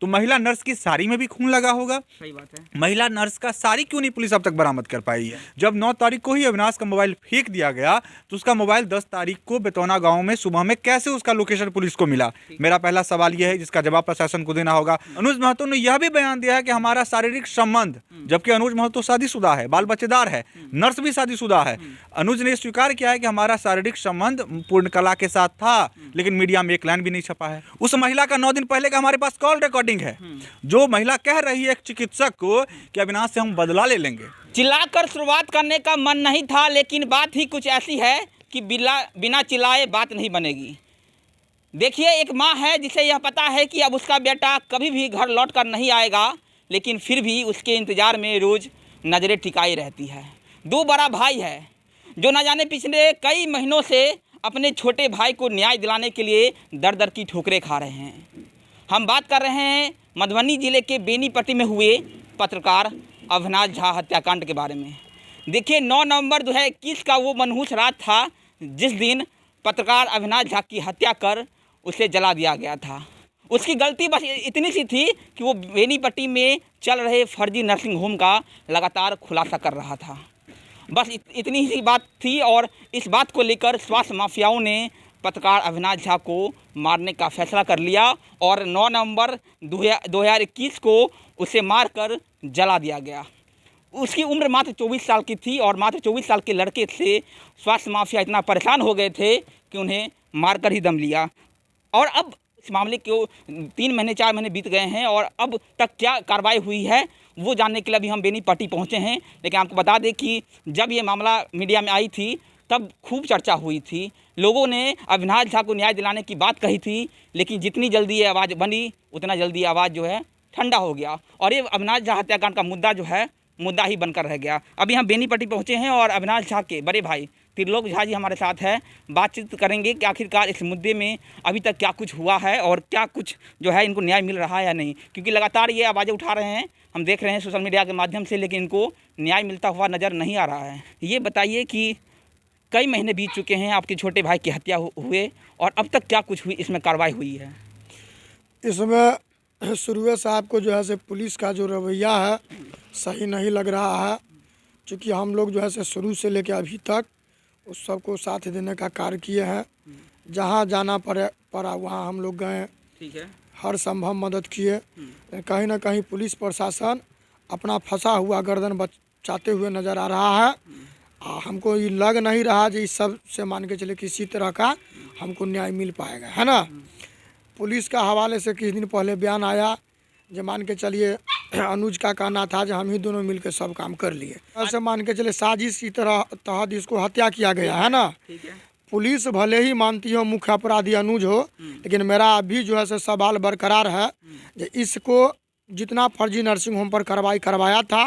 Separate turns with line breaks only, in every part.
तो महिला नर्स की साड़ी में भी खून लगा होगा।
सही बात है।
महिला नर्स का साड़ी क्यों नहीं पुलिस अब तक बरामद कर पाई है? जब 9 तारीख को ही अविनाश का मोबाइल फेंक दिया गया तो उसका मोबाइल 10 तारीख को बेतौना गांव में सुबह में कैसे उसका लोकेशन पुलिस को मिला? मेरा पहला सवाल यह है जिसका जवाब प्रशासन को देना होगा। अनुज महतो ने यह भी बयान दिया है कि हमारा शारीरिक संबंध, जबकि अनुज महतो शादीशुदा है, बाल बच्चेदार है, नर्स भी शादीशुदा है। अनुज ने स्वीकार किया है कि हमारा शारीरिक संबंध पूर्णकला के साथ था, लेकिन मीडिया में एक लाइन भी नहीं छपा है। उस महिला का 9 दिन पहले का हमारे पास कॉल रिकॉर्डिंग है, जो महिला कह रही है एक चिकित्सक को कि अविनाश से हम बदला ले लेंगे।
चिल्लाकर शुरुआत करने का मन नहीं था, लेकिन बात ही कुछ ऐसी है कि बिना चिल्लाए बात नहीं बनेगी। देखिए, एक माँ है जिसे यह पता है कि अब उसका बेटा कभी भी घर लौट कर नहीं आएगा, लेकिन फिर भी उसके इंतज़ार में रोज़ नज़रें टिकाई रहती है। 2 बड़ा भाई है जो न जाने पिछले कई महीनों से अपने छोटे भाई को न्याय दिलाने के लिए दर दर की ठोकरें खा रहे हैं। हम बात कर रहे हैं मधुबनी जिले के बेनीपट्टी में हुए पत्रकार अविनाश झा हत्याकांड के बारे में। देखिए, 9 नवंबर 2021 का वो मनहूस रात था जिस दिन पत्रकार अविनाश झा की हत्या कर उसे जला दिया गया था। उसकी गलती बस इतनी सी थी कि वो बेनीपट्टी में चल रहे फर्जी नर्सिंग होम का लगातार खुलासा कर रहा था। बस इतनी ही बात थी और इस बात को लेकर स्वास्थ्य माफियाओं ने पत्रकार अविनाश झा को मारने का फैसला कर लिया और 9 नवंबर 2021 को उसे मारकर जला दिया गया। उसकी उम्र मात्र 24 साल की थी और मात्र 24 साल के लड़के से स्वास्थ्य माफिया इतना परेशान हो गए थे कि उन्हें मारकर ही दम लिया। और अब इस मामले को 3 महीने 4 महीने बीत गए हैं और अब तक क्या कार्रवाई हुई है वो जानने के लिए अभी हम बेनीपट्टी पहुंचे हैं। लेकिन आपको बता दें कि जब ये मामला मीडिया में आई थी तब खूब चर्चा हुई थी। लोगों ने अविनाश झा को न्याय दिलाने की बात कही थी, लेकिन जितनी जल्दी ये आवाज़ बनी उतना जल्दी आवाज़ जो है ठंडा हो गया और ये अविनाश झा हत्याकांड का मुद्दा जो है मुद्दा ही बनकर रह गया। अभी हम बेनीपट्टी पहुंचे हैं और अविनाश झा के बड़े भाई त्रिलोक झा जी हमारे साथ हैं। बातचीत करेंगे कि आखिरकार इस मुद्दे में अभी तक क्या कुछ हुआ है और क्या कुछ जो है इनको न्याय मिल रहा है या नहीं, क्योंकि लगातार ये आवाज़ें उठा रहे हैं, हम देख रहे हैं सोशल मीडिया के माध्यम से, लेकिन इनको न्याय मिलता हुआ नज़र नहीं आ रहा है। ये बताइए कि कई महीने बीत चुके हैं आपके छोटे भाई की हत्या हुए और अब तक क्या कुछ हुई इसमें कार्रवाई हुई है?
इसमें शुरू से आपको जो है से पुलिस का जो रवैया है सही नहीं लग रहा है, क्योंकि हम लोग जो है से शुरू से लेकर अभी तक उस सबको साथ देने का कार्य किए हैं। जहाँ जाना पड़ा वहाँ हम लोग गए,
ठीक है,
हर संभव मदद किए। कहीं ना कहीं पुलिस प्रशासन अपना फंसा हुआ गर्दन बचाते हुए नज़र आ रहा है। हमको ये लग नहीं रहा कि इस सब से मान के चले किसी तरह का हमको न्याय मिल पाएगा, है ना। पुलिस का हवाले से कुछ दिन पहले बयान आया जो मान के चलिए अनुज का कहना था जो हम ही दोनों मिलकर सब काम कर लिए। ऐसे मान के चले साजिश की तरह तहत इसको हत्या किया गया है ना। पुलिस भले ही मानती हो मुख्य अपराधी अनुज हो, लेकिन मेरा अभी जो है सवाल बरकरार है कि इसको जितना फर्जी नर्सिंग होम पर कार्रवाई करवाया था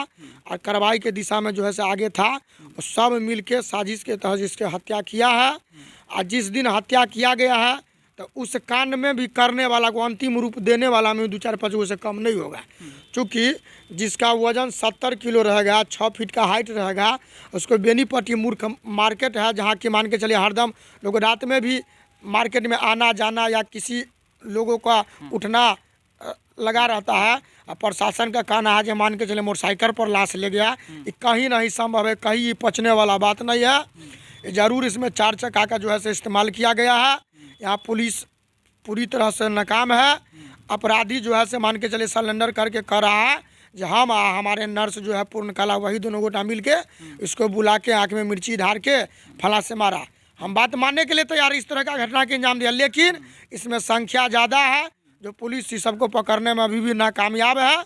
और कार्रवाई के दिशा में जो है आगे था, सब मिल के साजिश के तहत इसके हत्या किया है। और जिस दिन हत्या किया गया है तो उस कांड में भी करने वाला को अंतिम रूप देने वाला में 2-4-5 गो से कम नहीं होगा, क्योंकि जिसका वजन 70 किलो रहेगा, 6 फीट का हाइट रहेगा, उसको बेनीपट्टी मूर्ख मार्केट है जहाँ की मान के चलिए हरदम लोग रात में भी मार्केट में आना जाना या किसी लोगों का उठना लगा रहता है। प्रशासन का कहना है जो मान के चले मोटरसाइकिल पर लाश ले गया, ये कहीं नहीं संभव है, कहीं ये पचने वाला बात नहीं है। ज़रूर इसमें 4 चक्का का जो है से इस्तेमाल किया गया है। यहाँ पुलिस पूरी तरह से नाकाम है। अपराधी जो है से मान के चले सरेंडर करके कर रहा है जो हम हमारे नर्स जो है पूर्णकला वही दोनों गोटा मिल के इसको बुला के आँख में मिर्ची धार के फला से मारा। हम बात मानने के लिए तैयार इस तरह का घटना के अंजाम दिया, लेकिन इसमें संख्या ज़्यादा है जो पुलिस इस सबको पकड़ने में अभी भी नाकामयाब है।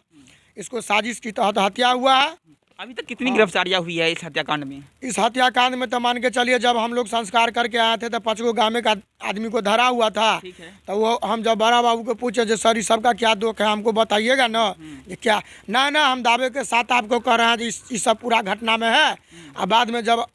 इसको साजिश की तहत हत्या हुआ है।
अभी तक कितनी गिरफ्तारियां हुई है इस हत्याकांड में?
इस हत्याकांड में तो मान के चलिए जब हम लोग संस्कार करके आए थे तो 5 गो गाँव का आदमी को धरा हुआ था। तो वो हम जब बड़ा बाबू को पूछे जो सर सबका क्या दुख है हमको बताइएगा ना, ये क्या ना हम दावे के साथ आपको कह रहे हैं कि इस सब पूरा घटना में है। और बाद में जब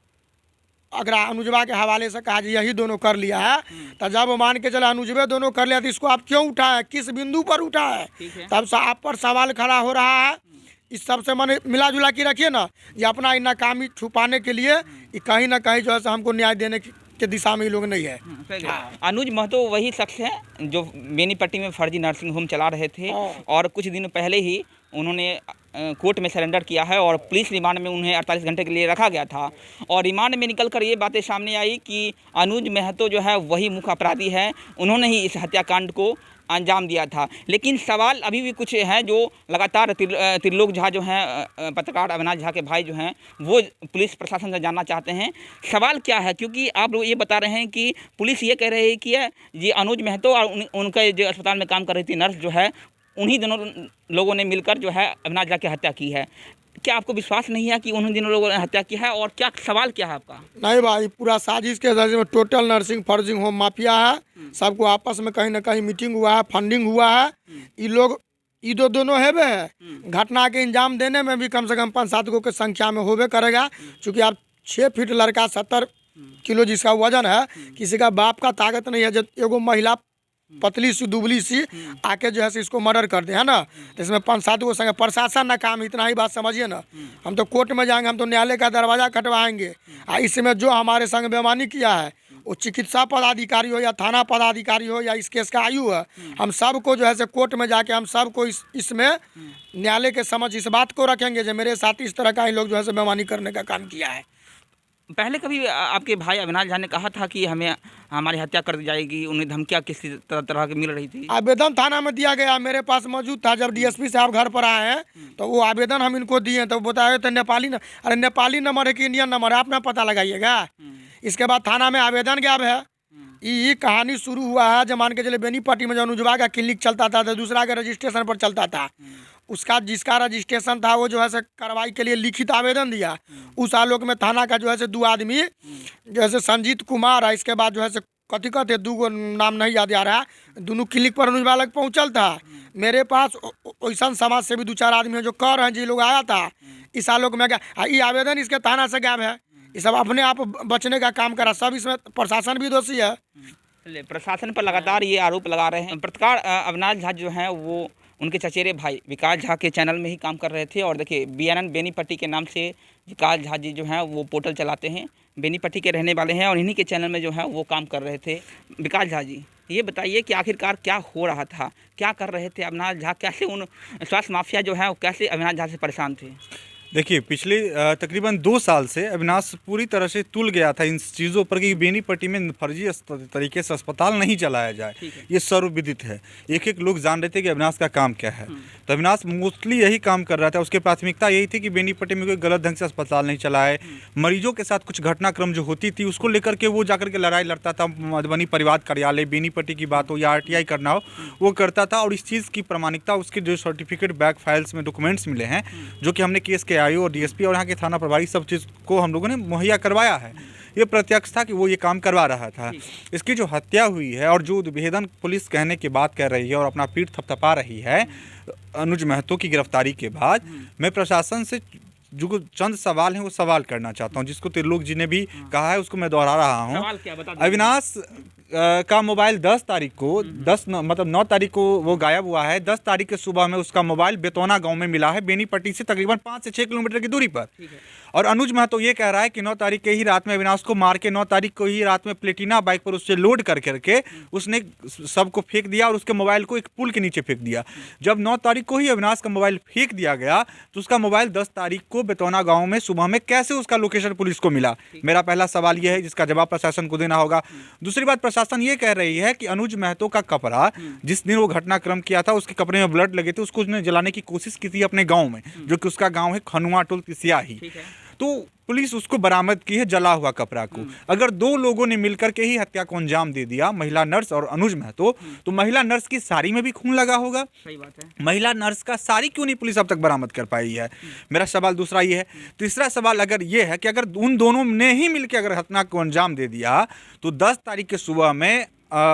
अगर अनुजवा के हवाले से कहा यही दोनों कर लिया है, तो जब मान के चले अनुजवे दोनों कर लिया तो इसको आप क्यों उठाए, किस बिंदु पर उठाए, तब से आप पर सवाल खड़ा हो रहा है। इस सब से मैंने मिला जुला के रखिए ना, ये अपना नाकामी छुपाने के लिए कहीं ना कहीं जो है हमको न्याय देने के दिशा में ये लोग नहीं है।
अनुज महतो वही शख्स है जो बेनीपट्टी में फर्जी नर्सिंग होम चला रहे थे और कुछ दिन पहले ही उन्होंने कोर्ट में सरेंडर किया है और पुलिस रिमांड में उन्हें 48 घंटे के लिए रखा गया था। और रिमांड में निकलकर ये बातें सामने आई कि अनुज महतो जो है वही मुख्य अपराधी है, उन्होंने ही इस हत्याकांड को अंजाम दिया था। लेकिन सवाल अभी भी कुछ है जो लगातार त्रिलोक झा जो हैं पत्रकार अविनाश झा के भाई जो हैं वो पुलिस प्रशासन से जानना चाहते हैं। सवाल क्या है, क्योंकि आप लोग ये बता रहे हैं कि पुलिस ये कह रही है कि ये अनुज महतो और उनके जो अस्पताल में काम कर रही थी नर्स जो है उन्हीं दोनों लोगों ने मिलकर जो है अविनाश झा की हत्या की है। क्या आपको विश्वास नहीं है कि उन्हीं दोनों लोगों ने हत्या की है और क्या सवाल क्या है आपका?
नहीं भाई, पूरा साजिश के जरिए में टोटल नर्सिंग फर्जिंग होम माफिया है। सबको आपस में कहीं ना कहीं मीटिंग हुआ है, फंडिंग हुआ है। ये लोग ये दोनों हेबे है। घटना के अंजाम देने में भी कम से कम 5-7 गो के संख्या में होबे करेगा। चूँकि आप 6 फीट लड़का 70 किलो जिसका वजन है, किसी का बाप का ताकत नहीं है जब एगो महिला पतली सी दुबली सी आके जो है इसको मर्डर कर दे, है ना। तो इसमें 5-7 गो संग प्रशासन नाकाम, इतना ही बात समझिए ना। हम तो कोर्ट में जाएंगे, हम तो न्यायालय का दरवाजा खटवाएंगे। इसमें जो हमारे संग बेईमानी किया है वो चिकित्सा पदाधिकारी हो या थाना पदाधिकारी हो या इस केस का आयु है, हम सब को जो है कोर्ट में जाके हम सब को इसमें न्यायालय के समझ इस बात को रखेंगे जो मेरे साथ इस तरह का ही लोग जो है बेईमानी करने का काम किया है।
पहले कभी आपके भाई अविनाश झा ने कहा था कि हमें हमारी हत्या कर दी जाएगी, उन्हें धमकियाँ किस तरह की मिल रही थी?
आवेदन थाना में दिया गया, मेरे पास मौजूद था। जब डीएसपी साहब घर पर आए हैं तो वो आवेदन हम इनको दिए, तो बताए थे नेपाली न, अरे नेपाली नंबर है कि इंडियन नंबर है, आप ना पता लगाइएगा। इसके बाद थाना में आवेदन गया है। ये कहानी शुरू हुआ है जब मान के चले बेनीपट्टी में जो अनुजवा का क्लिनिक चलता था तो दूसरा के रजिस्ट्रेशन पर चलता था। उसका जिसका रजिस्ट्रेशन था वो जो है कार्रवाई के लिए लिखित आवेदन दिया। उस आलोक में थाना का जो है 2 आदमी जैसे संजीत कुमार है, इसके बाद जो है कथी कहते 2 नाम नहीं याद आ रहा, दोनों क्लिनिक पर अनुजवा लग पहुँचल था। मेरे पास वैसा समाज से भी 2-4 आदमी है जो कह रहे हैं जी लोग आया था। इस आलोक में गया ये आवेदन इसके थाना से गायब है। ये सब अपने आप बचने का काम करा, सब इसमें प्रशासन भी दोषी है।
प्रशासन पर लगातार ये आरोप लगा रहे हैं। पत्रकार अविनाश झा जो हैं वो उनके चचेरे भाई विकास झा के चैनल में ही काम कर रहे थे। और देखिए BNN बेनीपट्टी के नाम से विकास झा जी जो हैं वो पोर्टल चलाते हैं, बेनीपट्टी के रहने वाले हैं और इन्हीं के चैनल में जो है वो काम कर रहे थे। विकास झा जी, ये बताइए कि आखिरकार क्या हो रहा था, क्या कर रहे थे अविनाश झा, कैसे उन स्वास्थ्य माफिया जो है वो कैसे अविनाश झा से परेशान थे?
देखिए, पिछले तकरीबन 2 साल से अविनाश पूरी तरह से तुल गया था इन चीज़ों पर कि बेनीपट्टी में फर्जी तरीके से अस्पताल नहीं चलाया जाए। ये सर्वविदित है, एक लोग जान रहे थे कि अविनाश का काम क्या है। तो अविनाश मोस्टली यही काम कर रहा था। उसकी प्राथमिकता यही थी कि बेनीपट्टी में कोई गलत ढंग से अस्पताल नहीं चलाए। मरीजों के साथ कुछ घटनाक्रम जो होती थी उसको लेकर के वो जाकर के लड़ाई लड़ता था। मधुबनी परिवार कार्यालय बेनीपट्टी की बात हो या RTI करना हो वो करता था। और इस चीज़ की प्रामाणिकता उसके जो सर्टिफिकेट बैक फाइल्स में डॉक्यूमेंट्स मिले हैं जो कि हमने केस के आईओ और DSP और यहाँ के थाना प्रभारी सब चीज़ को हम लोगों ने मुहैया करवाया है। ये प्रत्यक्ष था कि वो ये काम करवा रहा था। इसकी जो हत्या हुई है और जो विभेदन पुलिस कहने की बात कह रही है और अपना पीठ थपथपा रही है अनुज महतो की गिरफ्तारी के बाद, मैं प्रशासन से जो चंद सवाल हैं वो सवाल करना चाहता हूं, जिसको त्रिलोक जी ने भी कहा है उसको मैं दोहरा रहा हूं। अविनाश का मोबाइल 10 तारीख को 9 तारीख को वो गायब हुआ है। 10 तारीख के सुबह में उसका मोबाइल बेतौना गांव में मिला है, बेनीपट्टी से तकरीबन 5 से 6 किलोमीटर की दूरी पर। और अनुज महतो ये कह रहा है कि 9 तारीख के ही रात में अविनाश को मार के 9 तारीख को ही रात में प्लेटिना बाइक पर उससे लोड कर करके उसने सबको फेंक दिया और उसके मोबाइल को एक पुल के नीचे फेंक दिया। जब 9 तारीख को ही अविनाश का मोबाइल फेंक दिया गया तो उसका मोबाइल 10 तारीख को बेतौना गांव में सुबह में कैसे उसका लोकेशन पुलिस को मिला? मेरा पहला सवाल यह है जिसका जवाब प्रशासन को देना होगा। दूसरी बात, प्रशासन ये कह रही है कि अनुज महतो का कपड़ा जिस दिन वो घटनाक्रम किया था उसके कपड़े में ब्लड लगे थे, उसको उसने जलाने की कोशिश की थी अपने गाँव में, जो कि उसका गाँव है खनुआ टोल तिसियाही। तो पुलिस उसको बरामद की है जला हुआ कपड़ा को। अगर 2 लोगों ने मिलकर के ही हत्या को अंजाम दे दिया, महिला नर्स और अनुज महतो, तो महिला नर्स की साड़ी में भी खून लगा होगा।
सही बात है।
महिला नर्स का साड़ी क्यों नहीं पुलिस अब तक बरामद कर पाई है? मेरा सवाल दूसरा ये है। तीसरा सवाल अगर ये है कि अगर उन दोनों ने ही मिलकर अगर हत्या को अंजाम दे दिया तो 10 तारीख के सुबह में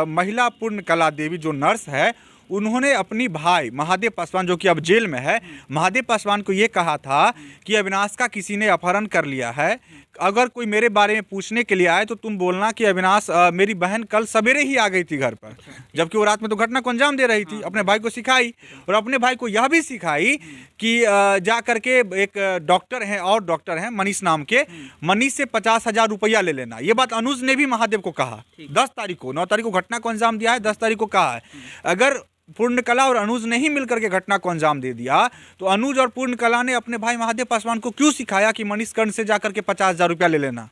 महिला पूर्ण कला देवी जो नर्स है उन्होंने अपनी भाई महादेव पासवान, जो कि अब जेल में है, महादेव पासवान को ये कहा था कि अविनाश का किसी ने अपहरण कर लिया है, अगर कोई मेरे बारे में पूछने के लिए आए तो तुम बोलना कि अविनाश मेरी बहन कल सवेरे ही आ गई थी घर पर, जबकि वो रात में तो घटना को अंजाम दे रही थी। अपने भाई को सिखाई और अपने भाई को यह भी सिखाई कि जा करके एक डॉक्टर हैं और डॉक्टर हैं मनीष नाम के, मनीष से 50,000 रुपया ले लेना। ये बात अनुज ने भी महादेव को कहा 10 तारीख को, 9 तारीख को घटना को अंजाम दिया है, 10 तारीख को कहा है। अगर पूर्णकला और अनुज ने ही मिलकर के घटना को अंजाम दे दिया तो अनुज और पूर्णकला ने अपने भाई महादेव पासवान को क्यों सिखाया कि मनीष कर्ण से जाकर के 50,000 रुपया ले लेना?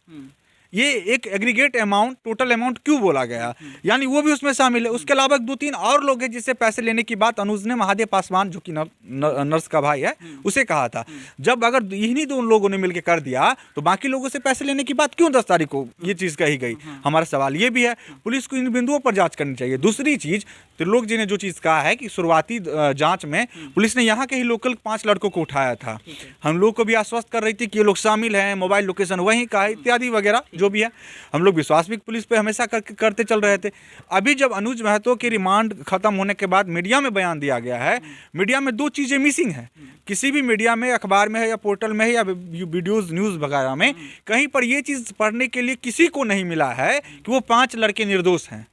ये एक एग्रीगेट अमाउंट, टोटल अमाउंट क्यों बोला गया? यानी वो भी उसमें शामिल है। उसके अलावा 2-3 और लोग हैं जिससे पैसे लेने की बात अनुज ने महादेव पासवान, जो कि नर्स का भाई है, उसे कहा था। जब अगर इन्हीं 2 लोगों ने मिलकर कर दिया तो बाकी लोगों से पैसे लेने की बात क्यों 10 तारीख को ये चीज़ कही गई? हमारा सवाल ये भी है, पुलिस को इन बिंदुओं पर जांच करनी चाहिए। दूसरी चीज़, त्रिलोक जी ने जो चीज़ कहा है कि शुरुआती जांच में पुलिस ने यहाँ के ही लोकल 5 लड़कों को उठाया था, हम लोग को भी आश्वस्त कर रही थी कि ये लोग शामिल हैं, मोबाइल लोकेशन वहीं का है इत्यादि वगैरह जो भी है। हम लोग विश्वास भी पुलिस पे हमेशा करते चल रहे थे। अभी जब अनुज महतो की रिमांड खत्म होने के बाद मीडिया में बयान दिया गया है, मीडिया में 2 चीज़ें मिसिंग है। किसी भी मीडिया में, अखबार में है या पोर्टल में है या वीडियोज़ न्यूज़ वगैरह में, कहीं पर ये चीज़ पढ़ने के लिए किसी को नहीं मिला है कि वो 5 लड़के निर्दोष हैं।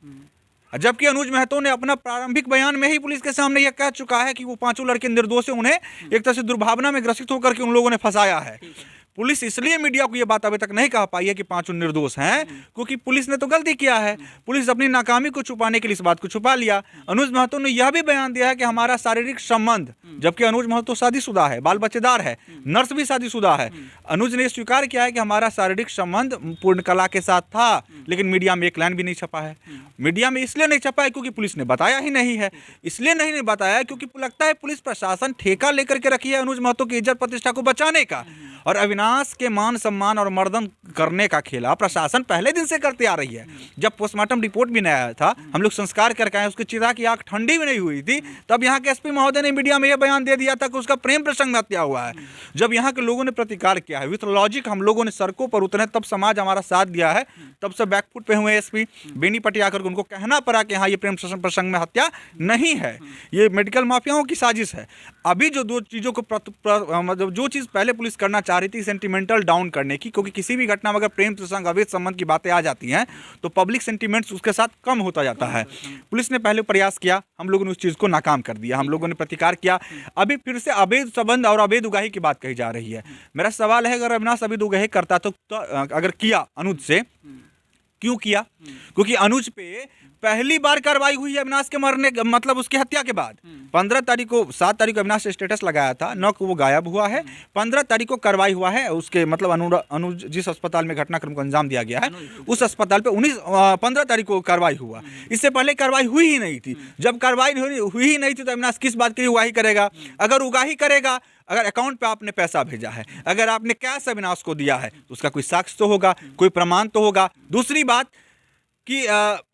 जबकि अनुज महतो ने अपना प्रारंभिक बयान में ही पुलिस के सामने यह कह चुका है कि वो 5 लड़के निर्दोष हैं, उन्हें एक तरह से दुर्भावना में ग्रसित होकर के उन लोगों ने फंसाया है। पुलिस इसलिए मीडिया को ये बात अभी तक नहीं कह पाई है कि 5 निर्दोष हैं, क्योंकि पुलिस ने तो गलती किया है। पुलिस अपनी नाकामी को छुपाने के लिए इस बात को छुपा लिया। अनुज महतो ने यह भी बयान दिया है कि हमारा शारीरिक संबंध, जबकि अनुज महतो शादीशुदा है, बाल बच्चेदार है, नर्स भी शादीशुदा है। अनुज ने स्वीकार किया है कि हमारा शारीरिक संबंध पूर्णकला के साथ था, लेकिन मीडिया में एक लाइन भी नहीं छपा है। मीडिया में इसलिए नहीं छपा है क्योंकि पुलिस ने बताया ही नहीं है। इसलिए नहीं बताया क्योंकि लगता है पुलिस प्रशासन ठेका लेकर के रखी है अनुज महतो की इज्जत प्रतिष्ठा को बचाने का, और अविनाश के मान सम्मान और मर्दन करने का खेला प्रशासन पहले दिन से करते आ रही है। जब पोस्टमार्टम रिपोर्ट भी नहीं आया था, हम लोग संस्कार करके आए, उसकी चिता की आग ठंडी भी नहीं हुई थी, तब यहाँ के एसपी महोदय ने मीडिया में यह बयान दे दिया था कि उसका प्रेम प्रसंग में हत्या हुआ है। जब यहाँ के लोगों ने प्रतिकार किया है, विथ लॉजिक हम लोगों ने सड़कों पर उतरे, तब समाज हमारा साथ दिया है, तब से बैकफुट पे हुए एसपी बेनी पटिया करके उनको कहना पड़ा कि हाँ ये प्रेम प्रसंग में हत्या नहीं है, ये मेडिकल माफियाओं की साजिश है। अभी जो 2 चीज़ों को मतलब जो चीज़ पहले पुलिस करना चाह रही थी सेंटिमेंटल डाउन करने की, क्योंकि किसी भी घटना में अगर प्रेम प्रसंग, अवैध संबंध की बातें आ जाती हैं तो पब्लिक सेंटिमेंट्स उसके साथ कम होता जाता है। पुलिस ने पहले प्रयास किया, हम लोगों ने उस चीज़ को नाकाम कर दिया, हम लोगों ने प्रतिकार किया। अभी फिर से अवैध संबंध और अवैध उगाही की बात कही जा रही है। मेरा सवाल है, अगर अविनाश अवैध उगाही करता तो अगर किया अनुज से, क्यों किया? क्योंकि अनुज पे पहली बार कार्रवाई हुई है अविनाश के मरने, मतलब उसकी हत्या के बाद। 15 तारीख को, 7 तारीख को अविनाश स्टेटस लगाया था, 9 को वो गायब हुआ है, 15 तारीख को कार्रवाई हुआ है उसके, मतलब अनुज जिस अस्पताल में घटनाक्रम को अंजाम दिया गया है उस अस्पताल पे 15 तारीख को कार्रवाई हुआ। इससे पहले कार्रवाई हुई ही नहीं थी। जब कार्रवाई हुई ही नहीं थी तो अविनाश किस बात की उगाही करेगा? अगर उगाही करेगा, अगर अकाउंट पे आपने पैसा भेजा है, अगर आपने कैश अविनाश को दिया है तो उसका कोई साक्ष्य तो होगा, कोई प्रमाण तो होगा। दूसरी बात कि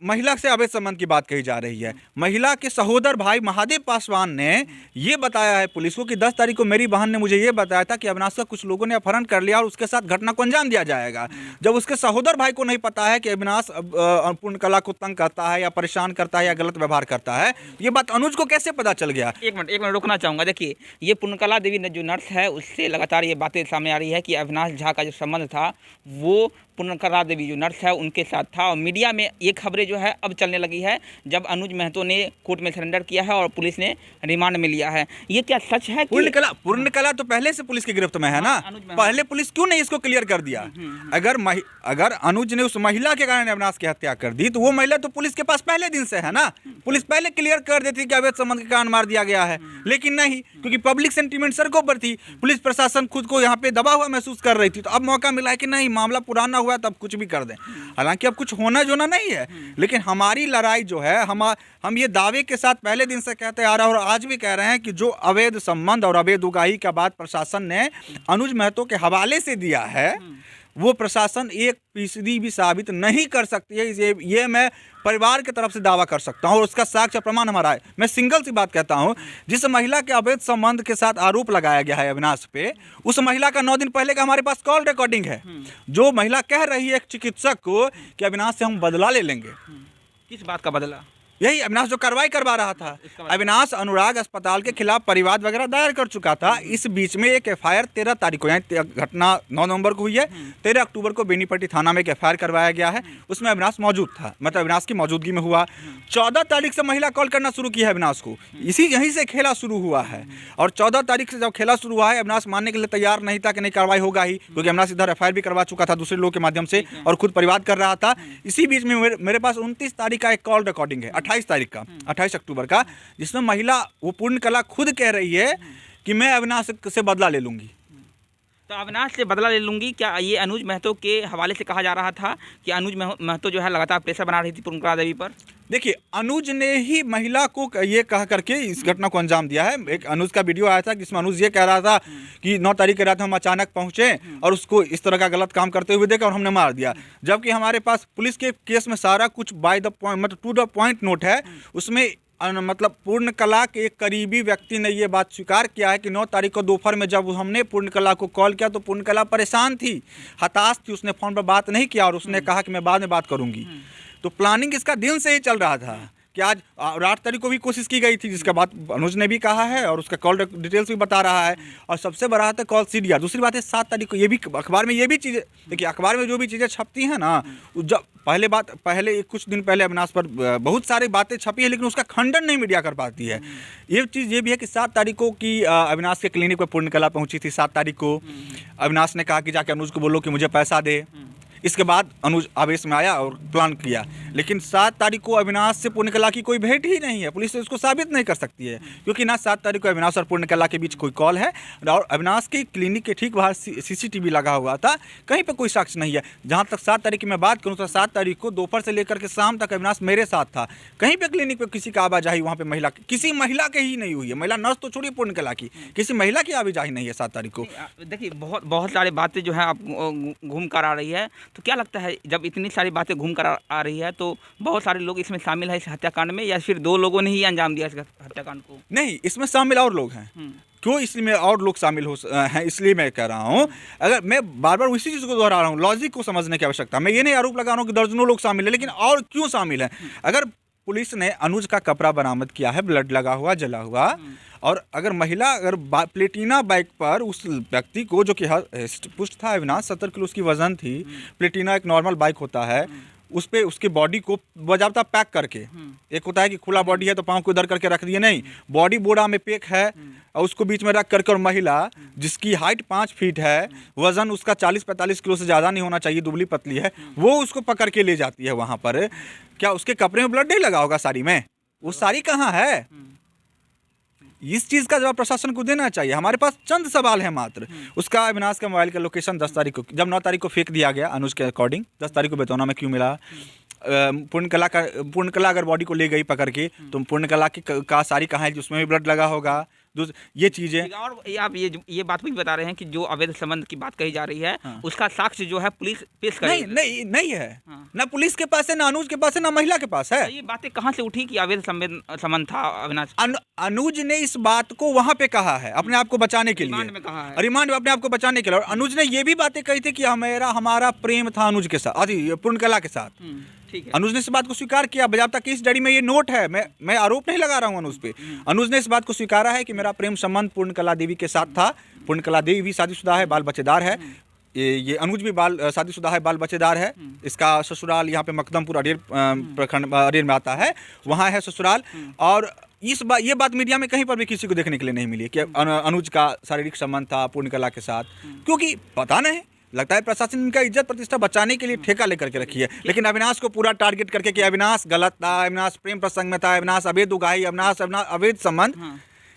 महिला से अवैध संबंध की बात कही जा रही है। महिला के सहोदर भाई महादेव पासवान ने ये बताया है पुलिस को कि 10 तारीख को मेरी बहन ने मुझे ये बताया था कि अविनाश का कुछ लोगों ने अपहरण कर लिया और उसके साथ घटना को अंजाम दिया जाएगा। जब उसके सहोदर भाई को नहीं पता है कि अविनाश पूर्णकला को तंग करता है या परेशान करता है या गलत व्यवहार करता है, ये बात अनुज को कैसे पता चल गया?
एक मिनट रोकना चाहूँगा। देखिए, ये पूर्णकला देवी ने जो नर्स है उससे लगातार ये बातें सामने आ रही है कि अविनाश झा का जो संबंध था वो पूर्णकला देवी जो नर्स है उनके साथ था। और मीडिया में ये खबरें जो है अब चलने लगी है जब अनुज महतो ने कोर्ट में सरेंडर किया है और पुलिस ने रिमांड में लिया है। ये क्या सच है?
पूर्णकला तो पहले से पुलिस की गिरफ्त में है ना, पहले पुलिस क्यों नहीं इसको क्लियर कर दिया? अगर अनुज ने उस महिला के कारण अविनाश की हत्या कर दी तो वो महिला तो पुलिस के पास पहले दिन से है ना, पुलिस पहले क्लियर कर देती कि अवैध संबंध के कारण मार दिया गया है। लेकिन नहीं, क्योंकि पब्लिक सेंटीमेंट सड़कों पर थी, पुलिस प्रशासन खुद को यहाँ पे दबा हुआ महसूस कर रही थी, तो अब मौका मिला है कि नहीं मामला पुराना हुआ तब कुछ भी कर दें। हालांकि अब कुछ होना जो ना नहीं है, लेकिन हमारी लड़ाई जो है हम ये दावे के साथ पहले दिन से कहते आ रहे हैं और आज भी कह रहे हैं कि जो अवैध संबंध और अवैध उगाही का बात प्रशासन ने अनुज महतो के हवाले से दिया है वो प्रशासन 1% भी साबित नहीं कर सकती है। ये मैं परिवार की तरफ से दावा कर सकता हूं और उसका साक्ष्य प्रमाण हमारा है। मैं सिंगल सी बात कहता हूं, जिस महिला के अवैध संबंध के साथ आरोप लगाया गया है अविनाश पे, उस महिला का 9 दिन पहले का हमारे पास कॉल रिकॉर्डिंग है। जो महिला कह रही है एक चिकित्सक को कि अविनाश से हम बदला ले लेंगे।
किस बात का बदला?
यही अविनाश जो कार्रवाई करवा रहा था। अविनाश अनुराग अस्पताल के खिलाफ परिवाद वगैरह दायर कर चुका था। इस बीच में एक FIR 13 तारीख को, यानी घटना 9 नवंबर को हुई है, 13 अक्टूबर को बेनीपट्टी थाना में एक FIR करवाया गया है। उसमें अविनाश मौजूद था, मतलब अविनाश की मौजूदगी में हुआ। 14 तारीख से महिला कॉल करना शुरू की है अविनाश को, यहीं से खेला शुरू हुआ है। और 14 तारीख से जब खेला शुरू हुआ है, अविनाश मानने के लिए तैयार नहीं था कि नहीं कार्रवाई होगा ही, क्योंकि अविनाश इधर FIR भी करवा चुका था दूसरे लोगों के माध्यम से और खुद परिवाद कर रहा था। इसी बीच में मेरे पास 29 तारीख का एक कॉल रिकॉर्डिंग है, 28 तारीख का, 28 अक्टूबर का, जिसमें महिला वो पूर्णकला खुद कह रही है कि मैं अविनाश से बदला ले लूंगी।
तो अविनाश से बदला ले लूंगी, क्या ये अनुज महतो के हवाले से कहा जा रहा था कि अनुज महतो जो है लगातार प्रेशर बना रही थी पूर्णकला देवी पर?
देखिए, अनुज ने ही महिला को ये कह करके इस घटना को अंजाम दिया है। एक अनुज का वीडियो आया था जिसमें अनुज ये कह रहा था कि 9 तारीख के रात हम अचानक पहुंचे और उसको इस तरह का गलत काम करते हुए देखा और हमने मार दिया। जबकि हमारे पास पुलिस के केस में सारा कुछ बाय द पॉइंट, मतलब टू द पॉइंट नोट है। उसमें मतलब पूर्णकला के एक करीबी व्यक्ति ने ये बात स्वीकार किया है कि 9 तारीख को दोपहर में जब हमने पूर्णकला को कॉल किया तो पूर्णकला परेशान थी, हताश थी, उसने फ़ोन पर बात नहीं किया और उसने कहा कि मैं बाद में बात करूंगी। तो प्लानिंग इसका दिन से ही चल रहा था कि आज 8 तारीख को भी कोशिश की गई थी, जिसका बात अनुज ने भी कहा है और उसका कॉल डिटेल्स भी बता रहा है। और सबसे बड़ा है कॉल CDR। दूसरी बात है 7 तारीख को ये भी अखबार में ये भी चीज़ें, देखिए अखबार में जो भी चीज़ें छपती हैं ना, जब पहले कुछ दिन पहले अविनाश पर बहुत सारी बातें छपी है, लेकिन उसका खंडन नहीं मीडिया कर पाती है। ये चीज़ ये भी है कि 7 तारीख को कि अविनाश के क्लिनिक पर पूर्णकला पहुंची थी। 7 तारीख को अविनाश ने कहा कि जाके अनुज को बोलो कि मुझे पैसा दे। इसके बाद अनुज आवेश में आया और प्लान किया, लेकिन 7 तारीख को अविनाश से पूर्णकला की कोई भेंट ही नहीं है। पुलिस तो इसको साबित नहीं कर सकती है, क्योंकि ना 7 तारीख को अविनाश और पूर्णकला के बीच कोई कॉल है और अविनाश के क्लिनिक के ठीक बाहर CCTV लगा हुआ था, कहीं पर कोई साक्ष्य नहीं है। जहाँ तक 7 तारीख की मैं बात करूँ तो 7 तारीख को दोपहर से लेकर के शाम तक अविनाश मेरे साथ था। कहीं पर क्लिनिक पर किसी का आवाजाही वहाँ पर महिला किसी महिला के ही नहीं हुई है। महिला नर्स तो छोड़िए, पूर्णकला की किसी महिला की आवाजाही नहीं है 7 तारीख को।
देखिए, बहुत सारी बातें जो है आप घूम कर आ रही है, तो क्या लगता है जब इतनी सारी बातें घूम कर आ रही है तो बहुत सारे लोग इसमें शामिल है इस हत्याकांड में, या फिर 2 लोगों ने ही अंजाम दिया इस हत्याकांड को?
नहीं, इसमें शामिल और लोग हैं। क्यों इसमें और लोग शामिल हैं, इसलिए मैं कह रहा हूँ। अगर मैं बार बार उसी चीज़ को दोहरा रहा हूँ, लॉजिक को समझने की आवश्यकता। मैं ये नहीं आरोप लगा रहा हूँ कि दर्जनों लोग शामिल हैं, लेकिन और क्यों शामिल हैं? अगर पुलिस ने अनुज का कपड़ा बरामद किया है, ब्लड लगा हुआ, जला हुआ, और अगर महिला प्लेटिना बाइक पर उस व्यक्ति को, जो कि पुष्ट था अविनाश, 70 किलो उसकी वजन थी, प्लेटिना एक नॉर्मल बाइक होता है, उस पर उसके बॉडी को बजावता पैक करके, एक होता है कि खुला बॉडी है तो पाँव को इधर करके रख दिए, नहीं, बॉडी बोरा में पैक है और उसको बीच में रख करके, और महिला जिसकी हाइट 5 फीट है, वजन उसका 40-45 किलो से ज़्यादा नहीं होना चाहिए, दुबली पतली है, वो उसको पकड़ के ले जाती है वहाँ पर। क्या उसके कपड़े में ब्लड नहीं लगा होगा साड़ी में? वो साड़ी कहाँ है? इस चीज़ का जवाब प्रशासन को देना चाहिए। हमारे पास चंद सवाल हैं मात्र। उसका अविनाश का मोबाइल का लोकेशन 10 तारीख को, जब 9 तारीख को फेंक दिया गया अनुज के अकॉर्डिंग, 10 तारीख को बेतौना में क्यों मिला? पूर्णकला अगर बॉडी को ले गई पकड़ के तो पूर्णकला का साड़ी कहाँ है जिसमें भी ब्लड लगा होगा? ये चीज़ें,
और आप ये बात भी बता रहे हैं कि जो अवैध संबंध की बात कही जा रही है, उसका साक्ष्य जो है पुलिस पेश करेगी?
नहीं है। ना पुलिस के पास है, ना अनुज के पास है, ना महिला के पास है।
ये बातें कहाँ से उठी कि अवैध संबंध था अविनाश?
अनुज ने इस बात को वहां पे कहा है अपने आप को बचाने के लिए, रिमांड में अपने आप को बचाने के लिए। और अनुज ने ये भी बातें कही थी कि हमारा प्रेम था अनुज के साथ, पूर्णकला के साथ। अनुज ने इस बात को स्वीकार किया, बजाबता केस डायरी में ये नोट है। मैं आरोप नहीं लगा रहा हूँ अनुज पे। अनुज ने इस बात को स्वीकारा है कि मेरा प्रेम संबंध पूर्णकला देवी के साथ था। पूर्णकला देवी भी शादीशुदा है, बाल बच्चेदार है। ये अनुज भी शादीशुदा है, बाल बच्चेदार है। इसका ससुराल यहाँ पे मकदमपुर अरेर प्रखंड अरेर में आता है, वहाँ है ससुराल। और ये बात मीडिया में कहीं पर भी किसी को देखने के लिए नहीं मिली कि अनुज का शारीरिक संबंध था पूर्णकला के साथ, क्योंकि पता नहीं, लगता है प्रशासन इनका इज्जत प्रतिष्ठा बचाने के लिए ठेका लेकर के रखी है। लेकिन अविनाश को पूरा टारगेट करके कि अविनाश गलत था, अविनाश प्रेम प्रसंग में था, अविनाश अवैध उगाही, अविनाश अवैध संबंध,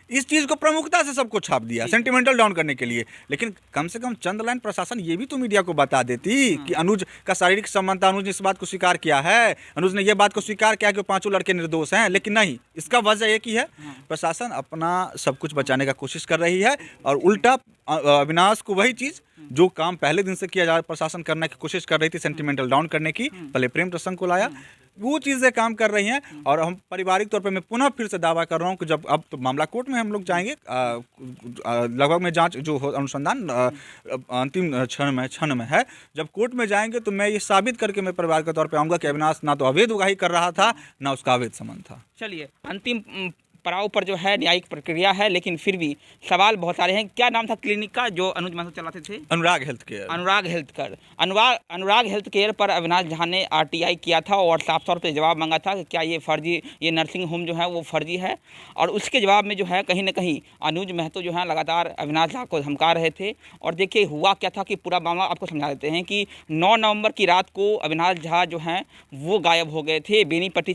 इस चीज़ को प्रमुखता से सबको छाप दिया सेंटिमेंटल डाउन करने के लिए। लेकिन कम से कम चंद लाइन प्रशासन ये भी तो मीडिया को बता देती कि अनुज का शारीरिक संबंध था। अनुज ने इस बात को स्वीकार किया है, अनुज ने यह बात को स्वीकार किया कि 5 लड़के निर्दोष हैं। लेकिन नहीं, इसका वजह एक ही है, प्रशासन अपना सब कुछ बचाने का कोशिश कर रही है और उल्टा अविनाश को वही चीज़ जो काम पहले दिन से किया जा प्रशासन करने की कोशिश कर रही थी, सेंटिमेंटल डाउन करने की, पहले प्रेम प्रसंग को लाया, वो चीज़ें काम कर रही हैं। और हम पारिवारिक तौर पे मैं पुनः फिर से दावा कर रहा हूँ कि जब अब तो मामला कोर्ट में हम लोग जाएंगे, लगभग में जांच जो अनुसंधान अंतिम क्षण में है, जब कोर्ट में जाएंगे तो मैं ये साबित करके मैं परिवार के तौर पे आऊँगा कि अविनाश ना तो अवैध उगाही कर रहा था, ना उसका अवैध संबंध था।
चलिए, अंतिम पड़ाव पर जो है न्यायिक प्रक्रिया है, लेकिन फिर भी सवाल बहुत सारे हैं। क्या नाम था क्लिनिक का जो अनुज महतो चलाते थे?
अनुराग हेल्थ केयर।
अनुराग हेल्थ केयर पर अविनाश झा ने आरटीआई किया था और साफ तौर पे जवाब मांगा था कि क्या ये फर्जी, ये नर्सिंग होम जो है वो फर्जी है। और उसके जवाब में जो है कहीं ना कहीं अनुज महतो जो है लगातार अविनाश झा को धमका रहे थे। और देखिए हुआ क्या था कि पूरा मामला आपको समझा देते हैं कि 9 नवंबर की रात को अविनाश झा जो हैं वो गायब हो गए थे। बेनीपट्टी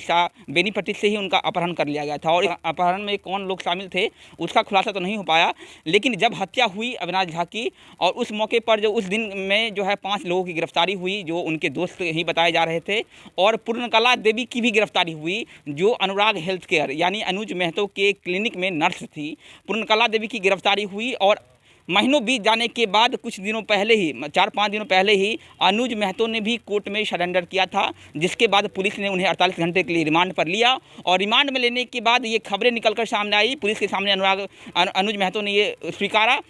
से ही उनका अपहरण कर लिया गया था और अपहरण में कौन लोग शामिल थे उसका खुलासा तो नहीं हो पाया। लेकिन जब हत्या हुई अविनाश झा की, और उस मौके पर जो उस दिन में जो है 5 लोगों की गिरफ्तारी हुई जो उनके दोस्त ही बताए जा रहे थे, और पूर्णकला देवी की भी गिरफ्तारी हुई जो अनुराग हेल्थ केयर यानी अनुज महतो के क्लिनिक में नर्स थी। पूर्णकला देवी की गिरफ्तारी हुई और महीनों बीत जाने के बाद कुछ दिनों पहले ही, 4-5 दिनों पहले ही अनुज महतो ने भी कोर्ट में सरेंडर किया था, जिसके बाद पुलिस ने उन्हें 48 घंटे के लिए रिमांड पर लिया। और रिमांड में लेने के बाद ये खबरें निकलकर सामने आई, पुलिस के सामने अनुज महतो ने ये स्वीकारा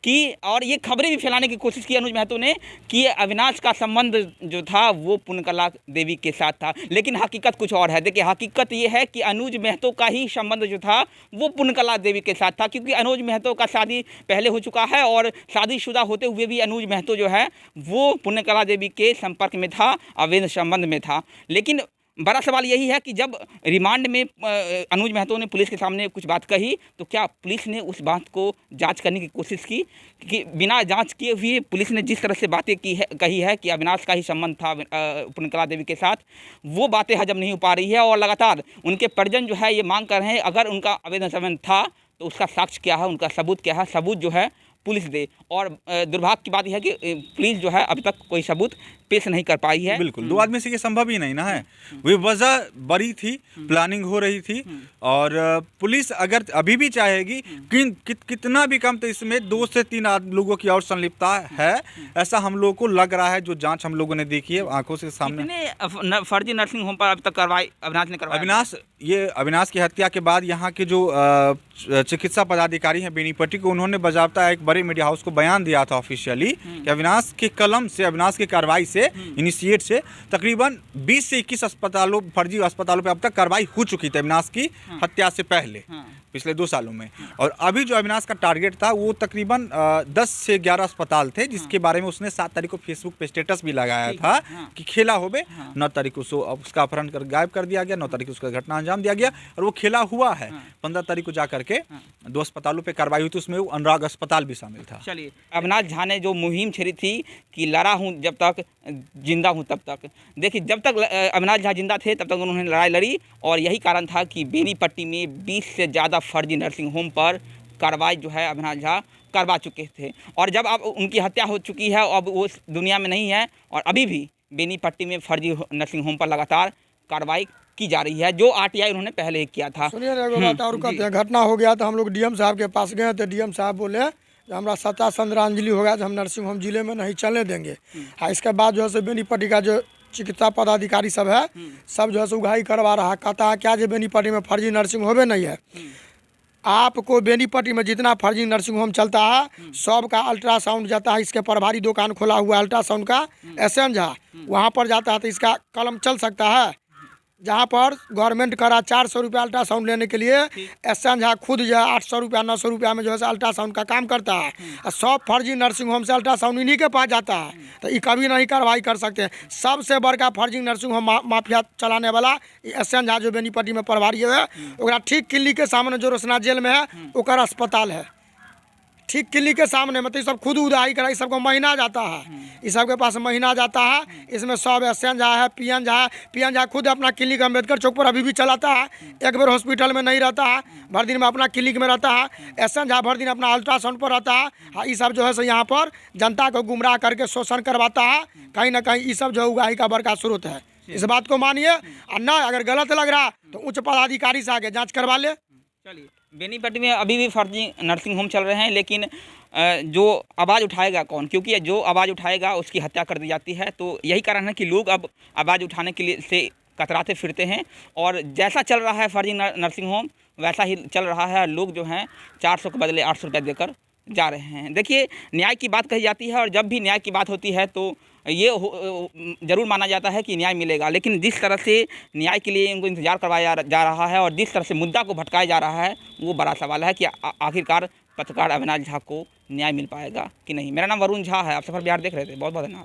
कि, और ये खबरें भी फैलाने की कोशिश की अनुज महतो ने कि अविनाश का संबंध जो था वो पूर्णकला देवी के साथ था। लेकिन हकीकत कुछ और है। देखिए, हकीकत ये है कि अनुज महतो का ही संबंध जो था वो पूर्णकला देवी के साथ था, क्योंकि अनुज महतो का शादी पहले हो चुका है और शादीशुदा होते हुए भी अनुज महतो जो है वो पूर्णकला देवी के संपर्क में था, अवैध संबंध में था। लेकिन बड़ा सवाल यही है कि जब रिमांड में अनुज महतो ने पुलिस के सामने कुछ बात कही तो क्या पुलिस ने उस बात को जांच करने की कोशिश की? कि बिना जांच किए हुए पुलिस ने जिस तरह से बातें कही है कि अविनाश का ही संबंध था पूर्णकला देवी के साथ, वो बातें हजम नहीं हो पा रही है। और लगातार उनके परिजन जो है ये मांग कर रहे हैं अगर उनका अवैध संबंध था तो उसका साक्ष्य क्या है, उनका सबूत क्या है, सबूत जो है पुलिस दे। और दुर्भाग्य की बात यह है कि पुलिस जो है अभी तक कोई सबूत पेश नहीं कर पाई है।
बिल्कुल, 2 आदमी से ये संभव ही नहीं ना है। वही वजह बड़ी थी, प्लानिंग हो रही थी, और पुलिस अगर अभी भी चाहेगी कितना भी कम तो इसमें 2 से 3 लोगों की और संलिप्तता है, ऐसा हम लोगों को लग रहा है जो जांच हम लोगों ने देखी है आंखों से सामने।
कितने फर्जी नर्सिंग होम पर अब तक कार्रवाई अविनाश ने करवाई?
अविनाश की हत्या के बाद यहाँ के जो चिकित्सा पदाधिकारी हैं बेनीपट्टी को, उन्होंने बाकायदा एक बड़े मीडिया हाउस को बयान दिया था ऑफिशियली कि अविनाश के कलम से, अविनाश की कार्रवाई से, इनिशिएट से तकरीबन 20 से 21 अस्पतालों, फर्जी अस्पतालों पे अब तक कार्रवाई हो चुकी थी अविनाश की हत्या से पहले, पिछले 2 सालों में। और अभी जो अविनाश का टारगेट था वो तकरीबन 10 से 11 अस्पताल थे, जिसके बारे में उसने 7 तारीख को फेसबुक पे स्टेटस भी लगाया था कि खेला होबे। 9 तारीख को उसका अपहरण कर गायब कर दिया गया, 9 तारीख को उसका घटना अंजाम दिया गया और वो खेला हुआ है। 15 तारीख को जा करके 2 अस्पतालों पे कार्रवाई हुई थी, उसमें वो अनुराग अस्पताल भी शामिल था।
चलिए, अविनाश झा ने जो मुहिम छेड़ी थी कि लड़ा हूँ जब तक जिंदा हूँ तब तक, देखिए जब तक अविनाश झा जिंदा थे तब तक उन्होंने लड़ाई लड़ी, और यही कारण था कि बेनीपट्टी में 20 से ज़्यादा फर्जी नर्सिंग होम पर कार्रवाई जो है अविनाश झा करवा चुके थे। और जब अब उनकी हत्या हो चुकी है, अब वो इस दुनिया में नहीं है, और अभी भी बेनीपट्टी में फर्जी नर्सिंग होम पर लगातार कार्रवाई की जा रही है, जो आरटीआई उन्होंने पहले ही किया था।
सुनिए ना, बात और कहते हैं, घटना हो गया तो हम लोग डीएम साहब के पास गए तो डीएम साहब बोले हमारा सत्ता श्रद्धांजलि हो गया तो हम नर्सिंग होम जिले में नहीं चलने देंगे। हाँ, इसके बाद जो है बेनीपट्टी का जो चिकित्सा पदाधिकारी सब है, सब जो है उगाही करवा रहा है, कहता है क्या जो बेनीपट्टी में फर्जी नर्सिंग होम नहीं है। आपको बेनीपट्टी में जितना फर्जी नर्सिंग होम चलता है सब का अल्ट्रासाउंड जाता है, इसके प्रभारी दुकान खोला हुआ अल्ट्रासाउंड का एसएन झा, वहाँ पर जाता है तो इसका कलम चल सकता है। जहाँ पर गवर्नमेंट करा 400 रुपया अल्ट्रासाउंड लेने के लिए, एसएन झा खुद जो है 800 रुपया 900 रुपया में जो है अल्ट्रासाउंड का काम करता है। और सब फर्जी नर्सिंग होम से अल्ट्रासाउंड इन्हीं के पास जाता है, तो ये कभी नहीं कार्रवाई कर सकते। सबसे बड़का फर्जी नर्सिंग होम माफिया चलाने वाला एसएन झा जो बेनीपट्टी में प्रभारी है, ओकरा ठीक क्लिनिक के सामने जो रोशना जेल में है ओकर अस्पताल है, ठीक क्लिनिक के सामने। मतलब सब खुद उदाही करा, इस सबको महीना जाता है, इस सबके पास महीना जाता है। इसमें सब एसएन झा है, पीएन झा है। पीएन झा खुद अपना क्लिनिक अम्बेडकर चौक पर अभी भी चलाता है, एक बार हॉस्पिटल में नहीं रहता है, भर दिन में अपना क्लिनिक में रहता है। एसएन झा भर दिन अपना अल्ट्रासाउंड पर रहता है। हाँ, ये सब जो है सो यहाँ पर जनता को गुमराह करके शोषण करवाता है। कहीं ना कहीं ये सब जो उगाही का बड़का स्रोत है, इस बात को मानिए। और ना अगर गलत लग रहा तो उच्च पदाधिकारी से आगे जाँच करवा ले।
चलिए, बेनीपट्टी में अभी भी फर्जी नर्सिंग होम चल रहे हैं, लेकिन जो आवाज़ उठाएगा कौन, क्योंकि जो आवाज़ उठाएगा उसकी हत्या कर दी जाती है। तो यही कारण है कि लोग अब आवाज़ उठाने के लिए से कतराते फिरते हैं, और जैसा चल रहा है फर्जी नर्सिंग होम वैसा ही चल रहा है। लोग जो हैं 400 के बदले 800 रुपये देकर जा रहे हैं। देखिए, न्याय की बात कही जाती है, और जब भी न्याय की बात होती है तो ये ज़रूर माना जाता है कि न्याय मिलेगा, लेकिन जिस तरह से न्याय के लिए इनको इंतज़ार करवाया जा रहा है और जिस तरह से मुद्दा को भटकाया जा रहा है, वो बड़ा सवाल है कि आखिरकार पत्रकार अविनाश झा को न्याय मिल पाएगा कि नहीं। मेरा नाम वरुण झा है, आप सफर बिहार देख रहे थे। बहुत बहुत धन्यवाद।